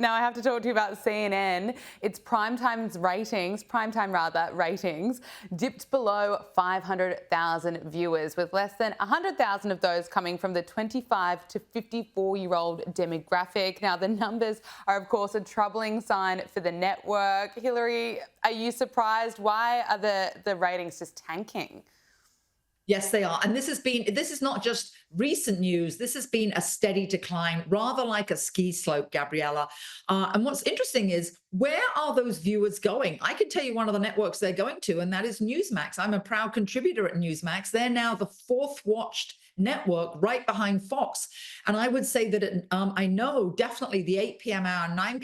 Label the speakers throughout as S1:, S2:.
S1: Now I have to talk to you about CNN. Its primetime ratings dipped below 500,000 viewers, with less than 100,000 of those coming from the 25 to 54-year-old demographic. Now the numbers are, of course, a troubling sign for the network. Hilary, are you surprised? Why are the ratings just tanking?
S2: Yes, they are. And this is not just recent news. This has been a steady decline, rather like a ski slope, Gabriella. And what's interesting is, where are those viewers going? I can tell you one of the networks they're going to, and that is Newsmax. I'm a proud contributor at Newsmax. They're now the fourth watched network, right behind Fox. And I would say that I know definitely the 8 p.m. hour, 9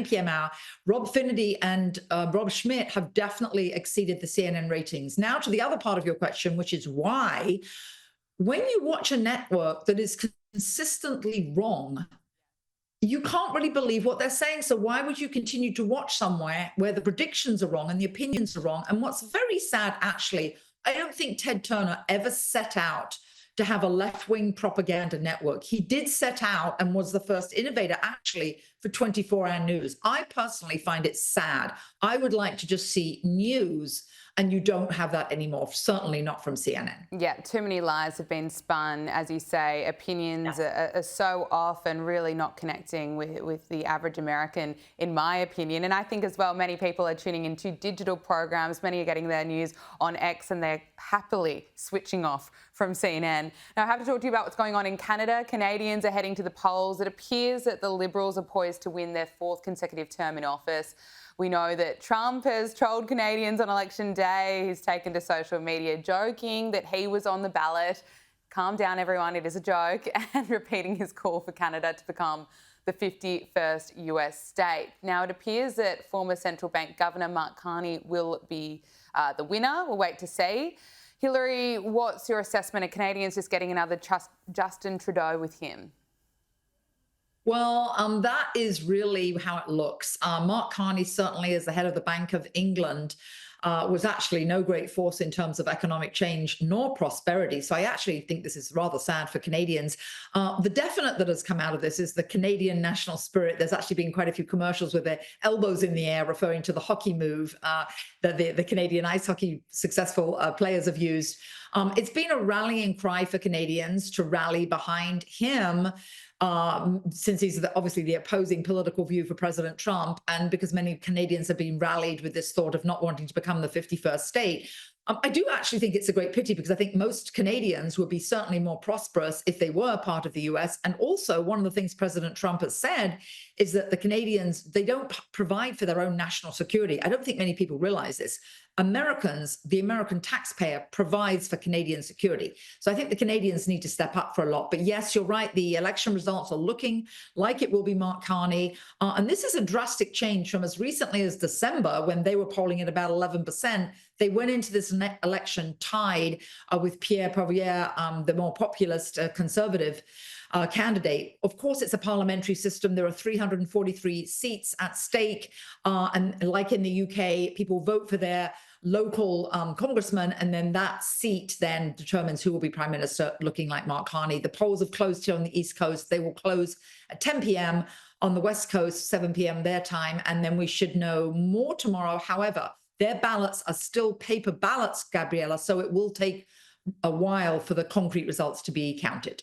S2: p.m. hour, Rob Finnerty and Rob Schmidt have definitely exceeded the CNN ratings. Now to the other part of your question, which is why, when you watch a network that is consistently wrong, you can't really believe what they're saying. So why would you continue to watch somewhere where the predictions are wrong and the opinions are wrong? And what's very sad, actually, I don't think Ted Turner ever set out to have a left-wing propaganda network. He did set out and was the first innovator, actually, for 24-hour news. I personally find it sad. I would like to just see news, and you don't have that anymore, certainly not from CNN.
S1: Yeah, too many lies have been spun, as you say. Opinions are so off and really not connecting with the average American, in my opinion. And I think as well, many people are tuning into digital programs. Many are getting their news on X, and they're happily switching off from CNN. Now, I have to talk to you about what's going on in Canada. Canadians are heading to the polls. It appears that the Liberals are poised to win their fourth consecutive term in office. We know that Trump has trolled Canadians on election day. He's taken to social media joking that he was on the ballot. Calm down, everyone, it is a joke. And repeating his call for Canada to become the 51st US state. Now, it appears that former central bank governor Mark Carney will be the winner. We'll wait to see. Hilary, what's your assessment of Canadians just getting another Justin Trudeau with him?
S2: Well, that is really how it looks. Mark Carney, certainly as the head of the Bank of England, was actually no great force in terms of economic change nor prosperity. So I actually think this is rather sad for Canadians. The definite that has come out of this is the Canadian national spirit. There's actually been quite a few commercials with their elbows in the air referring to the hockey move that the Canadian ice hockey successful players have used. It's been a rallying cry for Canadians to rally behind him, since he's obviously the opposing political view for President Trump, and because many Canadians have been rallied with this thought of not wanting to become the 51st state. I do actually think it's a great pity, because I think most Canadians would be certainly more prosperous if they were part of the US. And also, one of the things President Trump has said is that the Canadians, they don't provide for their own national security. I don't think many people realize this. Americans, the American taxpayer, provides for Canadian security. So I think the Canadians need to step up for a lot. But yes, you're right. The election results are looking like it will be Mark Carney. And this is a drastic change from as recently as December, when they were polling at about 11%. They went into this election tied with Pierre Poilievre, the more populist conservative candidate. Of course, it's a parliamentary system. There are 343 seats at stake. And like in the UK, people vote for their local congressman, and then that seat then determines who will be prime minister, looking like Mark Carney. The polls have closed here on the East Coast. They will close at 10 p.m. on the West Coast, 7 p.m. their time. And then we should know more tomorrow. However, their ballots are still paper ballots, Gabriella, so it will take a while for the concrete results to be counted.